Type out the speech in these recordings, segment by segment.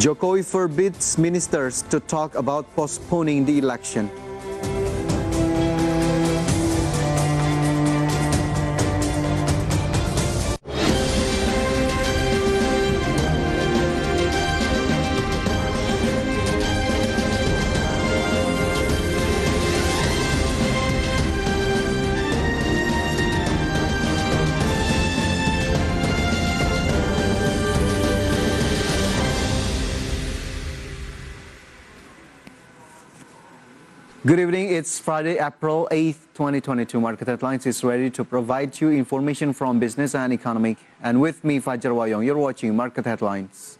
Jokowi forbids ministers to talk about postponing the election. Good evening, it's Friday, April 8th, 2022. Market Headlines is ready to provide you information from business and economic. And with me, Fajar Wayong, you're watching Market Headlines.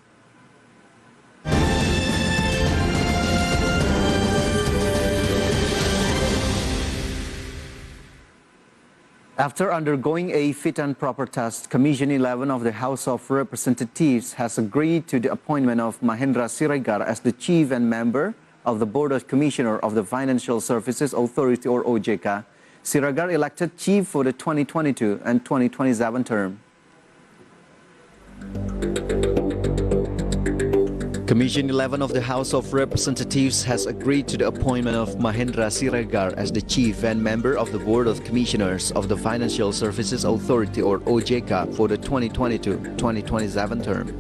After undergoing a fit and proper test, Commission 11 of the House of Representatives has agreed to the appointment of Mahendra Siregar as the Chief and Member of the Board of Commissioner of the Financial Services Authority or OJK. Siregar elected Chief for the 2022 and 2027 term. Commission 11 of the House of Representatives has agreed to the appointment of Mahendra Siregar as the Chief and Member of the Board of Commissioners of the Financial Services Authority or OJK for the 2022-2027 term.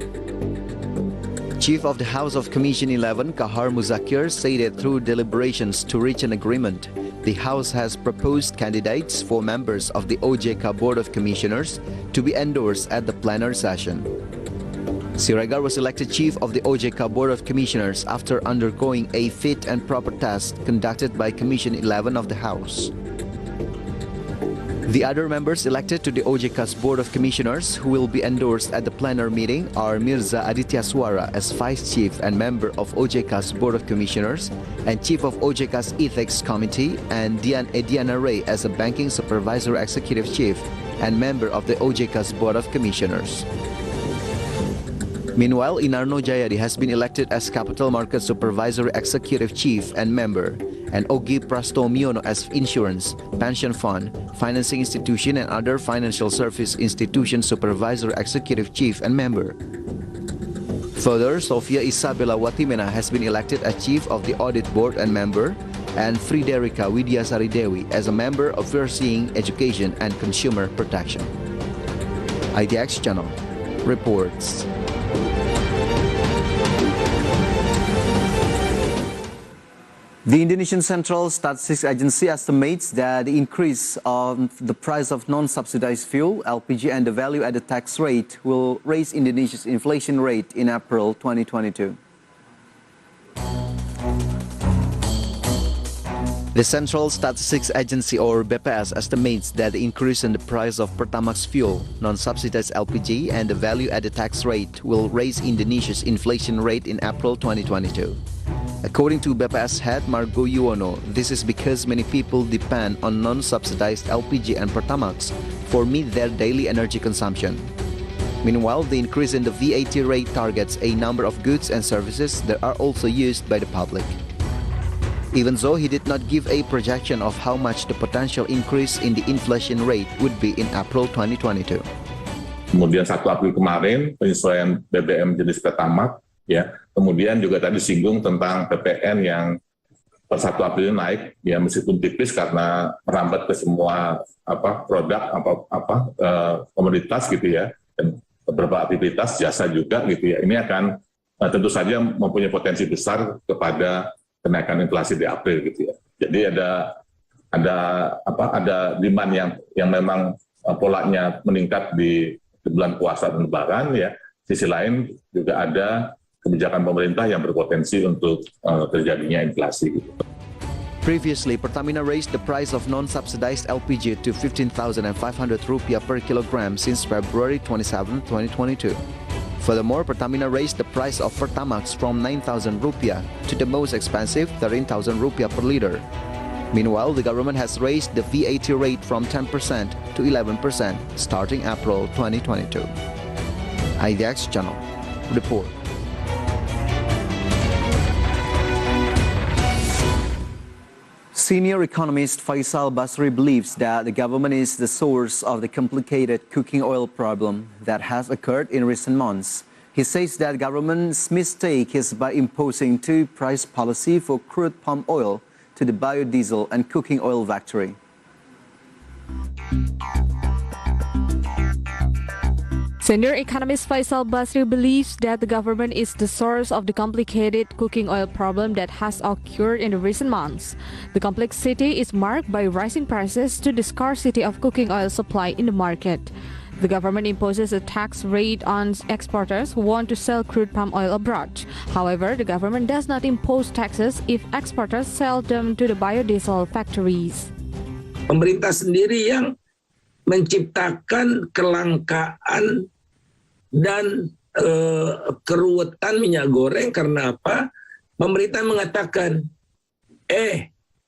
Chief of the House of Commission 11, Kahar Muzakir, stated through deliberations to reach an agreement, the House has proposed candidates for members of the OJK Board of Commissioners to be endorsed at the plenary session. Siregar was elected Chief of the OJK Board of Commissioners after undergoing a fit and proper test conducted by Commission 11 of the House. The other members elected to the OJK's Board of Commissioners who will be endorsed at the plenary meeting are Mirza Aditya Swara as Vice Chief and Member of OJK's Board of Commissioners and Chief of OJK's Ethics Committee, and Ediana Ray as a Banking Supervisor Executive Chief and Member of the OJK's Board of Commissioners. Meanwhile, Inarno Jayadi has been elected as Capital Market Supervisory Executive Chief and Member, and Ogi Prastomiono as Insurance, Pension Fund, Financing Institution and other Financial Service Institution Supervisory Executive Chief and Member. Further, Sofia Isabella Watimena has been elected as Chief of the Audit Board and Member, and Friderika Widyasari Dewi as a Member overseeing Education and Consumer Protection. IDX Channel reports. The Indonesian Central Statistics Agency estimates that the increase of the price of non-subsidized fuel, LPG, and the value-added tax rate will raise Indonesia's inflation rate in April 2022. The Central Statistics Agency or BPS estimates that the increase in the price of Pertamax fuel, non-subsidized LPG, and the value-added tax rate will raise Indonesia's inflation rate in April 2022. According to BPS head Margo Yuwono, this is because many people depend on non-subsidized LPG and Pertamax for meet their daily energy consumption. Meanwhile, the increase in the VAT rate targets a number of goods and services that are also used by the public. Even though he did not give a projection of how much the potential increase in the inflation rate would be in April 2022. Kemudian 1 April kemarin penyesuaian BBM jenis Pertamax, ya. Kemudian juga tadi singgung tentang PPN yang per 1 April naik, ya meskipun tipis karena merambat ke semua produk komoditas gitu ya, dan beberapa aktivitas jasa juga gitu ya. Ini akan tentu saja mempunyai potensi besar kepada kenaikan inflasi di April gitu ya. Jadi ada demand yang memang polanya meningkat di bulan puasa dan Lebaran ya. Sisi lain juga ada kebijakan pemerintah yang berpotensi untuk terjadinya inflasi. Previously, Pertamina raised the price of non-subsidized LPG to 15,500 rupiah per kilogram since February 27, 2022. Furthermore, Pertamina raised the price of Pertamax from 9,000 rupiah to the most expensive 13,000 rupiah per liter. Meanwhile, the government has raised the VAT rate from 10% to 11% starting April 2022. IDX Channel report. Senior economist Faisal Basri believes that the government is the source of the complicated cooking oil problem that has occurred in recent months. He says that government's mistake is by imposing two-price policy for crude palm oil to the biodiesel and cooking oil factory. Senior economist Faisal Basri believes that the government is the source of the complicated cooking oil problem that has occurred in the recent months. The complexity is marked by rising prices to the scarcity of cooking oil supply in the market. The government imposes a tax rate on exporters who want to sell crude palm oil abroad. However, the government does not impose taxes if exporters sell them to the biodiesel factories. Pemerintah sendiri yang menciptakan kelangkaan dan keruwetan minyak goreng karena apa? Pemerintah mengatakan,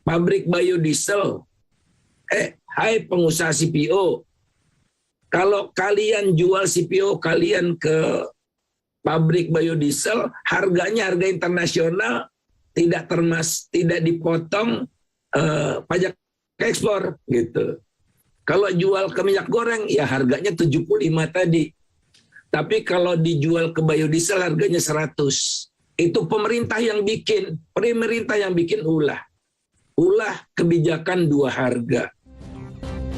pabrik biodiesel, hai pengusaha CPO, kalau kalian jual CPO kalian ke pabrik biodiesel, harganya harga internasional tidak dipotong pajak ekspor gitu. Kalau jual ke minyak goreng ya harganya 75 tadi. Tapi kalau dijual ke biodiesel harganya 100. Itu pemerintah yang bikin ulah kebijakan dua harga.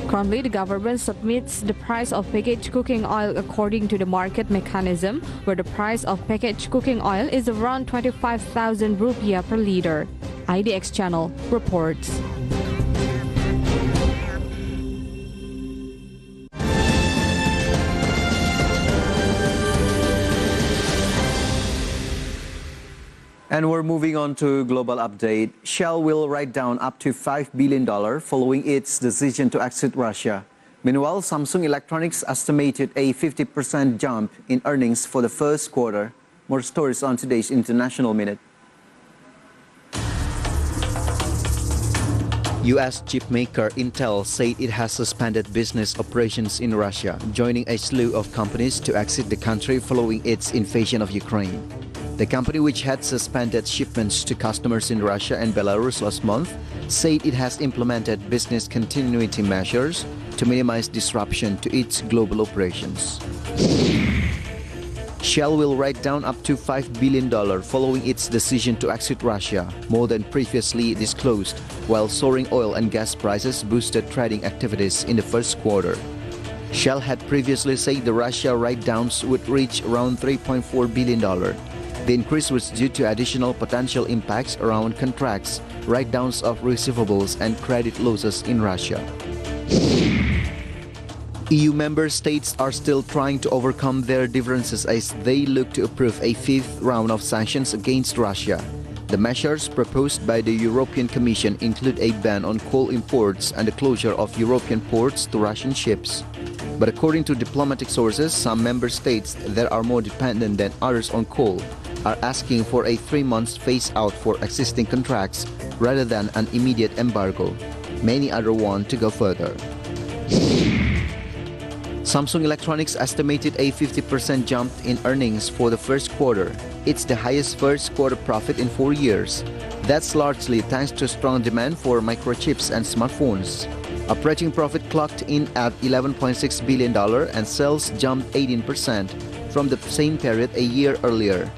Currently, the government submits the price of packaged cooking oil according to the market mechanism, where the price of packaged cooking oil is around 25,000 rupiah per liter. IDX Channel reports. And we're moving on to global update. Shell will write down up to $5 billion following its decision to exit Russia. Meanwhile, Samsung Electronics estimated a 50% jump in earnings for the first quarter. More stories on today's International Minute. U.S. chipmaker Intel said it has suspended business operations in Russia, joining a slew of companies to exit the country following its invasion of Ukraine. The company, which had suspended shipments to customers in Russia and Belarus last month, said it has implemented business continuity measures to minimize disruption to its global operations. Shell will write down up to $5 billion following its decision to exit Russia, more than previously disclosed, while soaring oil and gas prices boosted trading activities in the first quarter. Shell had previously said the Russia write-downs would reach around $3.4 billion. The increase was due to additional potential impacts around contracts, write-downs of receivables and credit losses in Russia. EU member states are still trying to overcome their differences as they look to approve a fifth round of sanctions against Russia. The measures proposed by the European Commission include a ban on coal imports and the closure of European ports to Russian ships. But according to diplomatic sources, some member states that are more dependent than others on coal are asking for a 3-month phase-out for existing contracts rather than an immediate embargo. Many others want to go further. Samsung Electronics estimated a 50% jump in earnings for the first quarter. It's the highest first quarter profit in 4 years. That's largely thanks to strong demand for microchips and smartphones. Operating profit clocked in at $11.6 billion and sales jumped 18% from the same period a year earlier.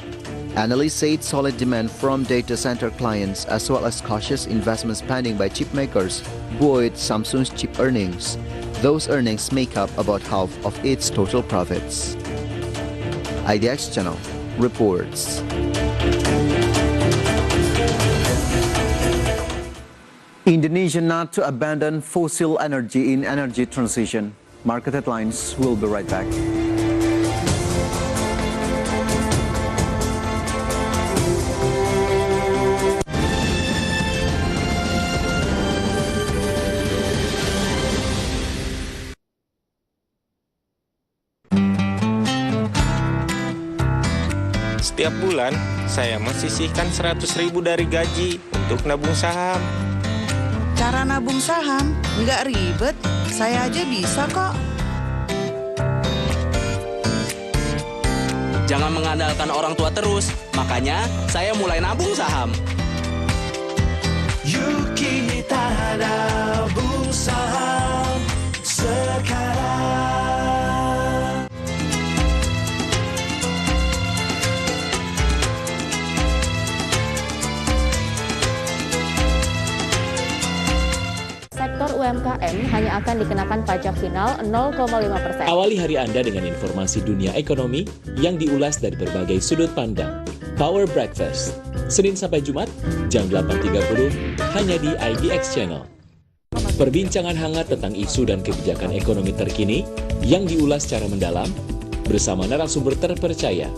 Analysts said solid demand from data center clients as well as cautious investment spending by chip makers buoyed Samsung's chip earnings. Those earnings make up about half of its total profits. IDX Channel reports. Indonesia not to abandon fossil energy in energy transition. Market headlines will be right back. Setiap bulan, saya mensisihkan 100.000 dari gaji untuk nabung saham. Cara nabung saham nggak ribet, saya aja bisa kok. Jangan mengandalkan orang tua terus, makanya saya mulai nabung saham. Yuk kita nabung saham sekarang. IndiHome hanya akan dikenakan pajak final 0,5%. Awali hari Anda dengan informasi dunia ekonomi yang diulas dari berbagai sudut pandang. Power Breakfast, Senin sampai Jumat, jam 8.30, hanya di IDX Channel. Perbincangan hangat tentang isu dan kebijakan ekonomi terkini yang diulas secara mendalam bersama narasumber terpercaya.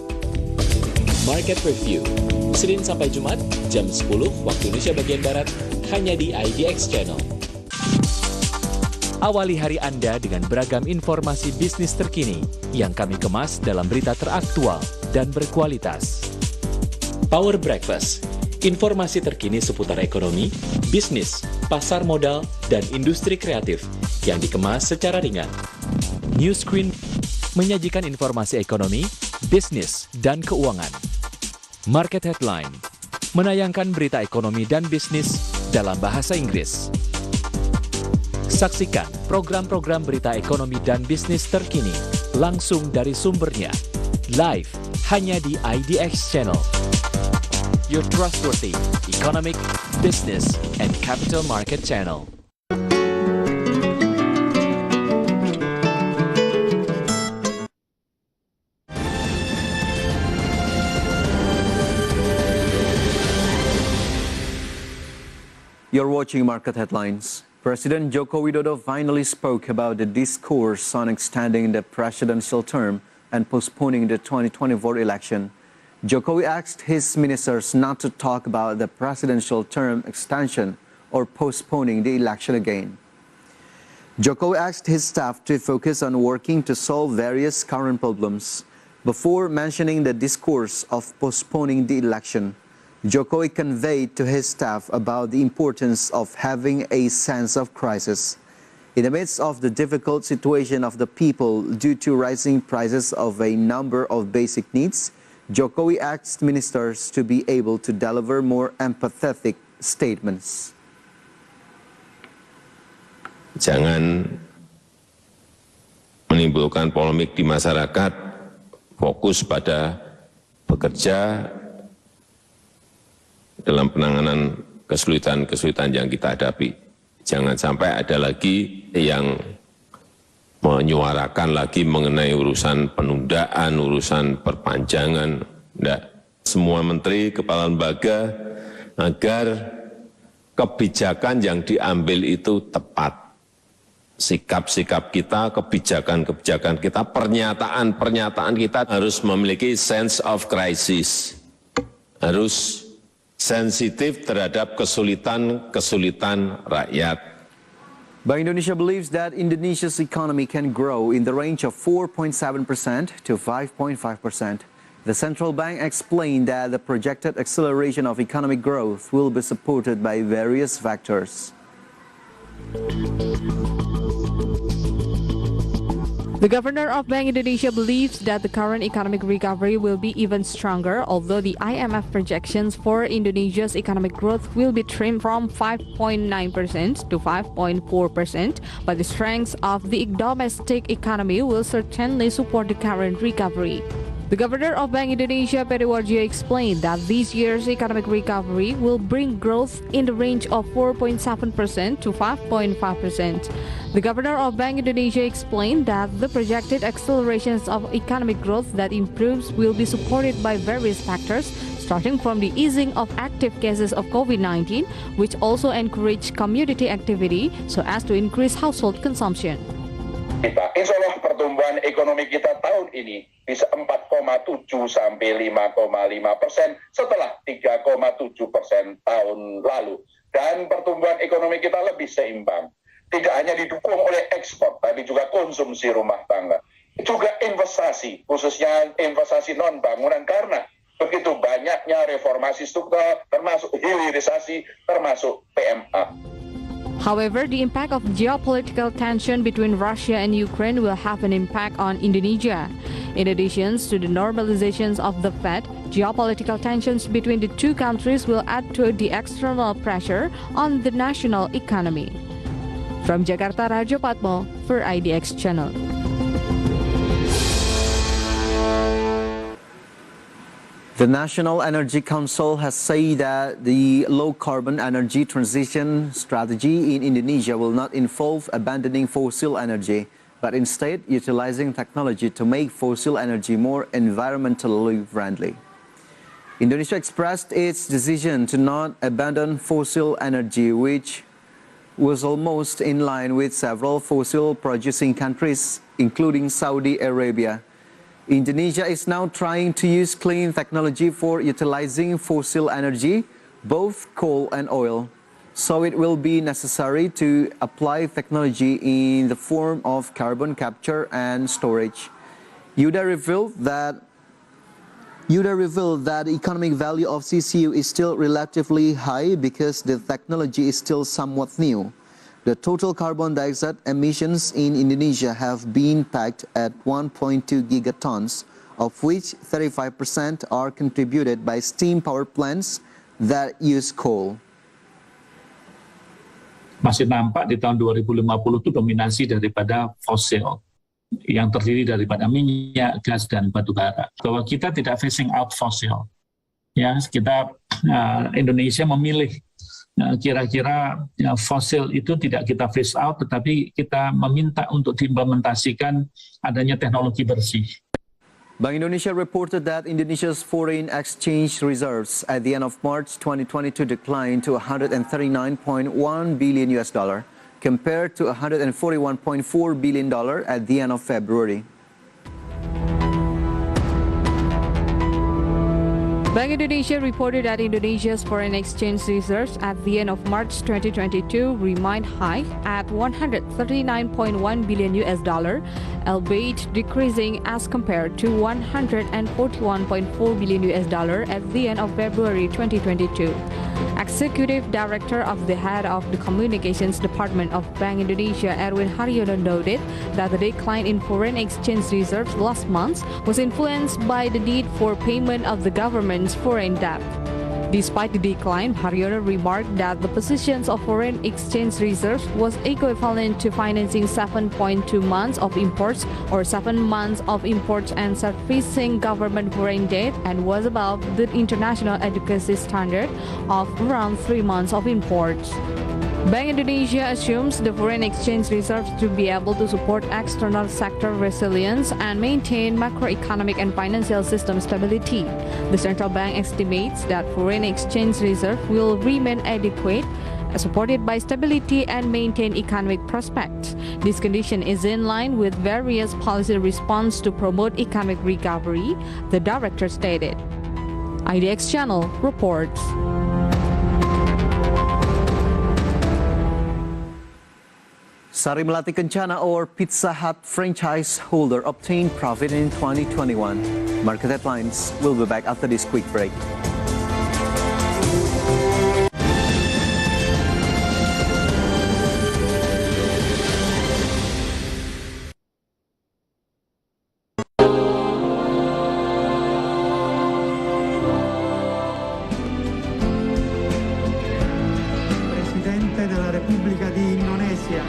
Market Review, Senin sampai Jumat, jam 10 waktu Indonesia bagian Barat, hanya di IDX Channel. Awali hari Anda dengan beragam informasi bisnis terkini yang kami kemas dalam berita teraktual dan berkualitas. Power Breakfast, informasi terkini seputar ekonomi, bisnis, pasar modal, dan industri kreatif yang dikemas secara ringan. New Screen menyajikan informasi ekonomi, bisnis, dan keuangan. Market Headline menayangkan berita ekonomi dan bisnis dalam bahasa Inggris. Saksikan program-program berita ekonomi dan bisnis terkini langsung dari sumbernya, live hanya di IDX Channel. Your Trustworthy Economic, Business, and Capital Market Channel. You're watching Market Headlines. President Joko Widodo finally spoke about the discourse on extending the presidential term and postponing the 2024 election. Jokowi asked his ministers not to talk about the presidential term extension or postponing the election again. Jokowi asked his staff to focus on working to solve various current problems. Before mentioning the discourse of postponing the election, Jokowi conveyed to his staff about the importance of having a sense of crisis. In the midst of the difficult situation of the people due to rising prices of a number of basic needs, Jokowi asked ministers to be able to deliver more empathetic statements. Jangan menimbulkan polemik di masyarakat, fokus pada bekerja dalam penanganan kesulitan-kesulitan yang kita hadapi. Jangan sampai ada lagi yang menyuarakan lagi mengenai urusan penundaan, urusan perpanjangan. Tidak. Semua menteri, kepala lembaga, agar kebijakan yang diambil itu tepat. Sikap-sikap kita, kebijakan-kebijakan kita, pernyataan-pernyataan kita harus memiliki sense of crisis. Harus sensitif terhadap kesulitan-kesulitan rakyat. Bank Indonesia believes that Indonesia's economy can grow in the range of 4.7% to 5.5%. The central bank explained that the projected acceleration of economic growth will be supported by various factors. The governor of Bank Indonesia believes that the current economic recovery will be even stronger, although the IMF projections for Indonesia's economic growth will be trimmed from 5.9% to 5.4%, but the strength of the domestic economy will certainly support the current recovery. The governor of Bank Indonesia, Periwarjo, explained that this year's economic recovery will bring growth in the range of 4.7% to 5.5%. The governor of Bank Indonesia explained that the projected accelerations of economic growth that improves will be supported by various factors, starting from the easing of active cases of COVID-19, which also encourage community activity so as to increase household consumption. Insya Allah pertumbuhan ekonomi kita tahun ini bisa 4,7 sampai 5,5% setelah 3,7% tahun lalu. Dan pertumbuhan ekonomi kita lebih seimbang. Tidak hanya didukung oleh ekspor, tapi juga konsumsi rumah tangga. Juga investasi, khususnya investasi non-bangunan, karena begitu banyaknya reformasi struktural, termasuk hilirisasi, termasuk PMA. However, the impact of geopolitical tension between Russia and Ukraine will have an impact on Indonesia. In addition to the normalizations of the Fed, geopolitical tensions between the two countries will add to the external pressure on the national economy. From Jakarta, Rajo Patmo for IDX Channel. The National Energy Council has said that the low-carbon energy transition strategy in Indonesia will not involve abandoning fossil energy, but instead utilizing technology to make fossil energy more environmentally friendly. Indonesia expressed its decision to not abandon fossil energy, which was almost in line with several fossil-producing countries, including Saudi Arabia. Indonesia is now trying to use clean technology for utilizing fossil energy, both coal and oil. So it will be necessary to apply technology in the form of carbon capture and storage. Yuda revealed that the economic value of CCU is still relatively high because the technology is still somewhat new. The total carbon dioxide emissions in Indonesia have been pegged at 1.2 gigatons, of which 35% are contributed by steam power plants that use coal. Masih nampak di tahun 2050 itu dominasi daripada fosil yang terdiri daripada minyak, gas, dan batu bara. Bahwa kita tidak phasing out fosil. Ya, kita Indonesia memilih kira-kira fosil itu tidak kita phase out, tetapi kita meminta untuk diimplementasikan adanya teknologi bersih. Bank Indonesia reported that Indonesia's foreign exchange reserves at the end of March 2022 declined to $139.1 billion compared to $141.4 billion at the end of February. Bank Indonesia reported that Indonesia's foreign exchange reserves at the end of March 2022 remained high at $139.1 billion, albeit decreasing as compared to $141.4 billion at the end of February 2022. Executive Director of the Head of the Communications Department of Bank Indonesia, Erwin Haryono, noted that the decline in foreign exchange reserves last month was influenced by the need for payment of the government's foreign debt. Despite the decline, Haryono remarked that the positions of foreign exchange reserves was equivalent to financing 7.2 months of imports or 7 months of imports and servicing government foreign debt, and was above the international adequacy standard of around 3 months of imports. Bank Indonesia assumes the foreign exchange reserves to be able to support external sector resilience and maintain macroeconomic and financial system stability. The central bank estimates that foreign exchange reserve will remain adequate, supported by stability and maintained economic prospects. This condition is in line with various policy response to promote economic recovery, the director stated. IDX Channel reports. Sari Melati Kencana or Pizza Hut franchise holder obtained profit in 2021. Market headlines. We'll be back after this quick break. Presidente della Repubblica di Indonesia.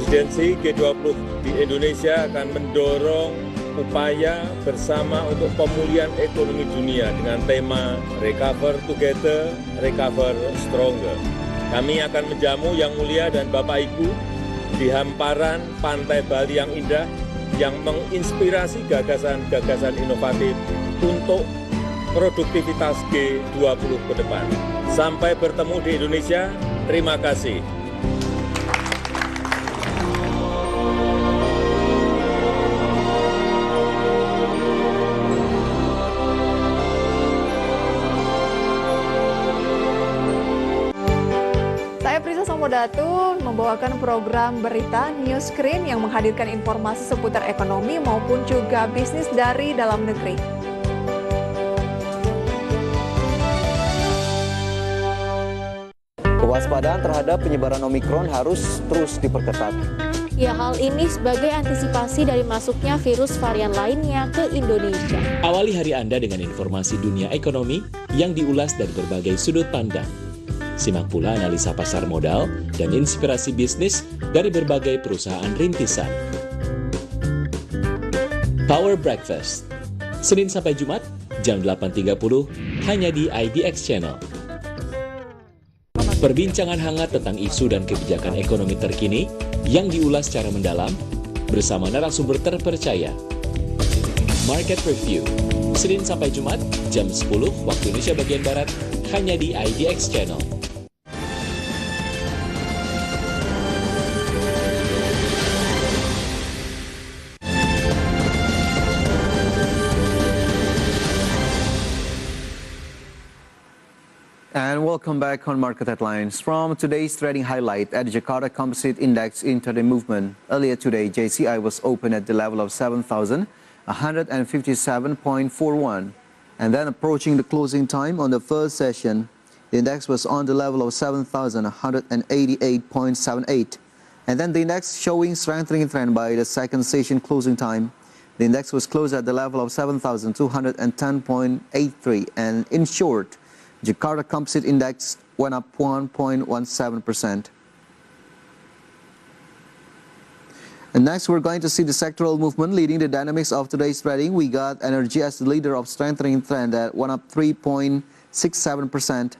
Presidensi G20 di Indonesia akan mendorong upaya bersama untuk pemulihan ekonomi dunia dengan tema Recover Together, Recover Stronger. Kami akan menjamu Yang Mulia dan Bapak Ibu di hamparan pantai Bali yang indah yang menginspirasi gagasan-gagasan inovatif untuk produktivitas G20 ke depan. Sampai bertemu di Indonesia, terima kasih. Datu membawakan program berita News Screen yang menghadirkan informasi seputar ekonomi maupun juga bisnis dari dalam negeri. Kewaspadaan terhadap penyebaran Omikron harus terus diperketat. Ya, hal ini sebagai antisipasi dari masuknya virus varian lainnya ke Indonesia. Awali hari Anda dengan informasi dunia ekonomi yang diulas dari berbagai sudut pandang. Simak pula analisa pasar modal dan inspirasi bisnis dari berbagai perusahaan rintisan. Power Breakfast, Senin sampai Jumat, jam 8.30, hanya di IDX Channel. Perbincangan hangat tentang isu dan kebijakan ekonomi terkini yang diulas secara mendalam bersama narasumber terpercaya. Market Review, Senin sampai Jumat, jam 10 waktu Indonesia bagian Barat, hanya di IDX Channel. And welcome back on Market Headlines. From today's trading highlight at the Jakarta Composite Index Intraday Movement. Earlier today, JCI was open at the level of 7,157.41. And then approaching the closing time on the first session, the index was on the level of 7,188.78. And then the index showing strengthening trend by the second session closing time. The index was closed at the level of 7,210.83. And in short, Jakarta Composite Index went up 1.17%. And next, we're going to see the sectoral movement leading the dynamics of today's trading. We got energy as the leader of strengthening trend that went up 3.67%.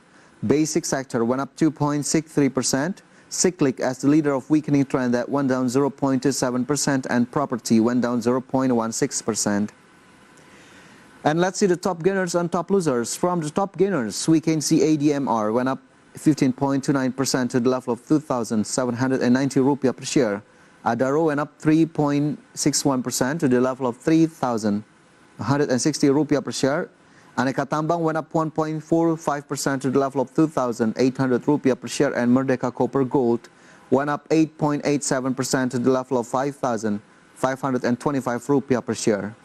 Basic sector went up 2.63%. Cyclic as the leader of weakening trend that went down 0.27%. And property went down 0.16%. And let's see the top gainers and top losers. From the top gainers, we can see ADMR went up 15.29% to the level of 2,790 rupiah per share. Adaro went up 3.61% to the level of 3,160 rupiah per share. Aneka Tambang went up 1.45% to the level of 2,800 rupiah per share. And Merdeka Copper Gold went up 8.87% to the level of 5,525 rupiah per share.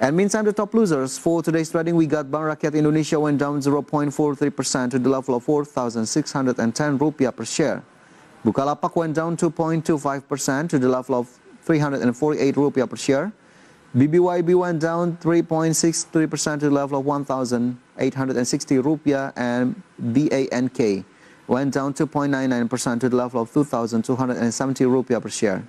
And meantime, the top losers for today's trading, we got Bank Rakyat Indonesia went down 0.43% to the level of 4,610 rupiah per share. Bukalapak went down 2.25% to the level of 348 rupiah per share. BBYB went down 3.63% to the level of 1,860 rupiah, and BANK went down 2.99% to the level of 2,270 rupiah per share.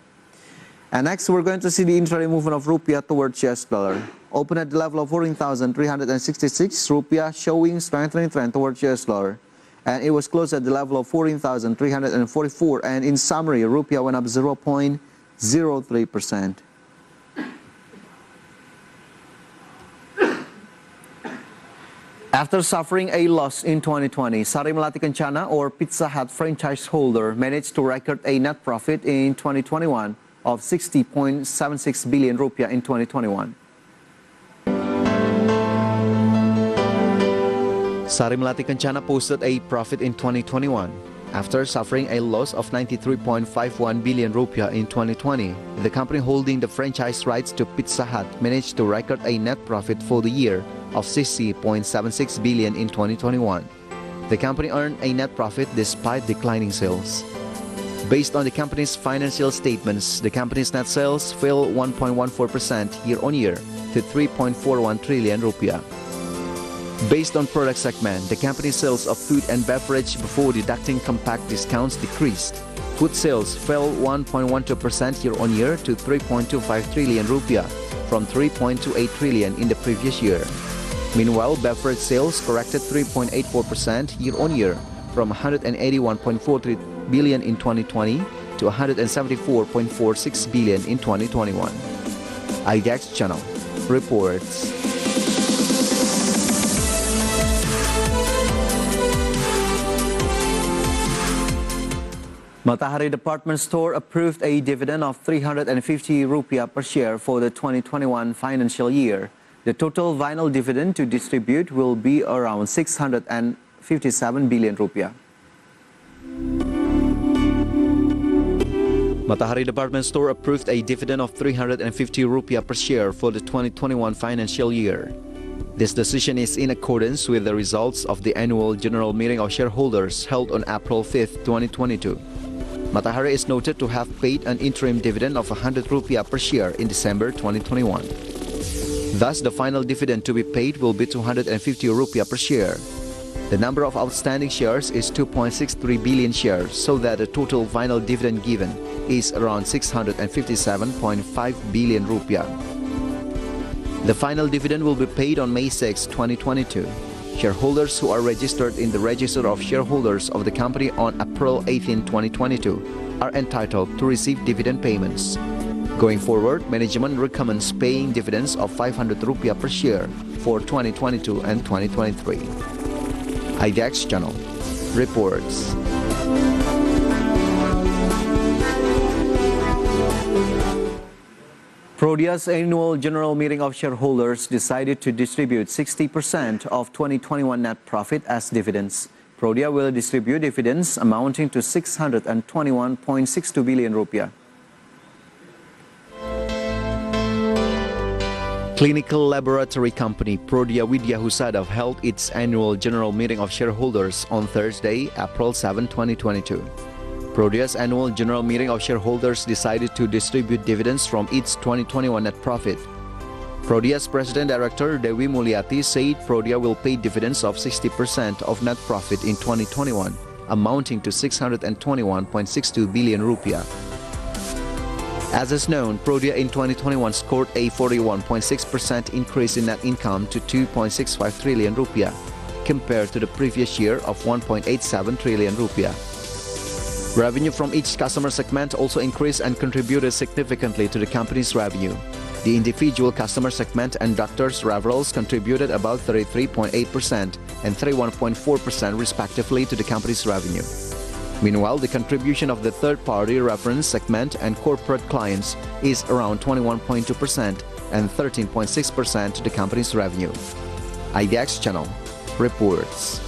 And next, we're going to see the intraday movement of rupiah towards US dollar. Open at the level of 14,366 rupiah, showing strengthening trend towards US dollar. And it was closed at the level of 14,344. And in summary, rupiah went up 0.03%. After suffering a loss in 2020, Sari Melati Kencana, or Pizza Hut franchise holder, managed to record a net profit in 2021 of 60.76 billion rupiah in 2021. Sari Melati Kencana posted a profit in 2021 after suffering a loss of 93.51 billion rupiah in 2020. The company holding the franchise rights to Pizza Hut managed to record a net profit for the year of 60.76 billion in 2021. The company earned a net profit despite declining sales. Based on the company's financial statements, the company's net sales fell 1.14% year-on-year to 3.41 trillion rupiah. Based on product segment, the company's sales of food and beverage before deducting compact discounts decreased. Food sales fell 1.12% year-on-year to 3.25 trillion rupiah from 3.28 trillion in the previous year. Meanwhile, beverage sales corrected 3.84% year-on-year from 181.43 billion in 2020 to 174.46 billion in 2021. IDX Channel reports. Matahari Department Store approved a dividend of 350 rupiah per share for the 2021 financial year. The total final dividend to distribute will be around 657 billion rupiah. Matahari Department Store approved a dividend of 350 rupiah per share for the 2021 financial year. This decision is in accordance with the results of the annual general meeting of shareholders held on April 5, 2022. Matahari is noted to have paid an interim dividend of 100 rupiah per share in December 2021. Thus, the final dividend to be paid will be 250 rupiah per share. The number of outstanding shares is 2.63 billion shares, so that the total final dividend given is around 657.5 billion rupiah. The final dividend will be paid on May 6, 2022. Shareholders who are registered in the Register of Shareholders of the company on April 18, 2022 are entitled to receive dividend payments. Going forward, management recommends paying dividends of 500 rupiah per share for 2022 and 2023. IDX Channel reports. Prodia's annual general meeting of shareholders decided to distribute 60% of 2021 net profit as dividends. Prodia will distribute dividends amounting to 621.62 billion rupiah. Clinical laboratory company Prodia Widya Husada held its annual general meeting of shareholders on Thursday, April 7, 2022. Prodia's annual general meeting of shareholders decided to distribute dividends from its 2021 net profit. Prodia's President Director Dewi Mulyati said Prodia will pay dividends of 60% of net profit in 2021, amounting to 621.62 billion rupiah. As is known, Prodia in 2021 scored a 41.6% increase in net income to 2.65 trillion rupiah, compared to the previous year of 1.87 trillion rupiah. Revenue from each customer segment also increased and contributed significantly to the company's revenue. The individual customer segment and doctors' referrals contributed about 33.8% and 31.4% respectively to the company's revenue. Meanwhile, the contribution of the third-party reference segment and corporate clients is around 21.2% and 13.6% to the company's revenue. IDX Channel reports.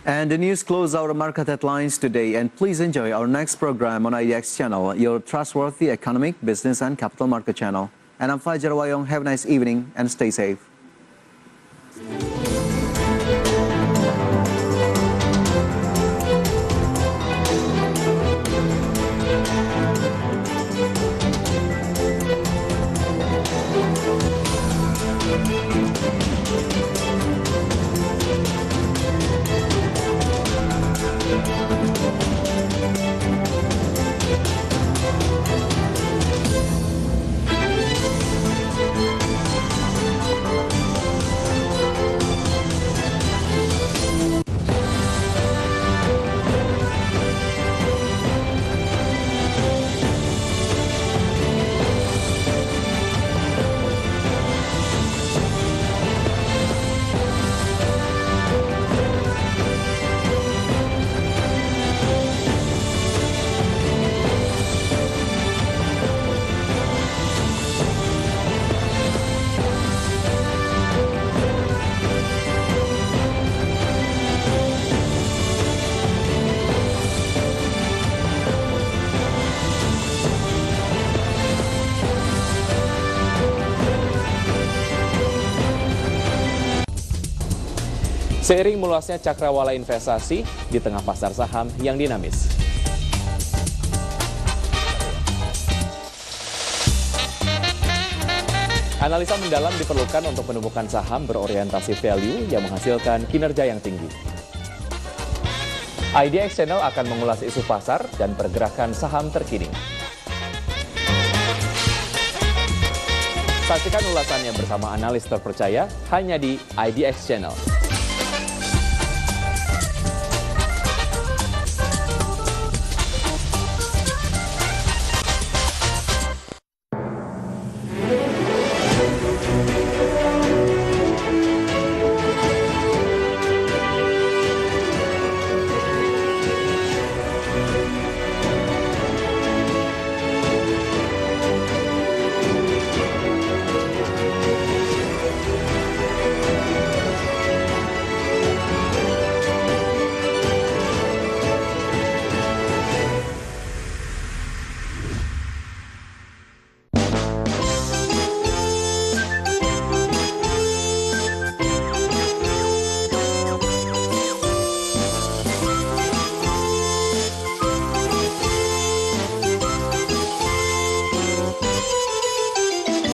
And the news close our market headlines today, and please enjoy our next program on IDX Channel, your trustworthy economic, business and capital market channel. And I'm Fajar Wayong. Have a nice evening and stay safe. Seiring meluasnya cakrawala investasi di tengah pasar saham yang dinamis. Analisa mendalam diperlukan untuk menemukan saham berorientasi value yang menghasilkan kinerja yang tinggi. IDX Channel akan mengulas isu pasar dan pergerakan saham terkini. Saksikan ulasannya bersama analis terpercaya hanya di IDX Channel.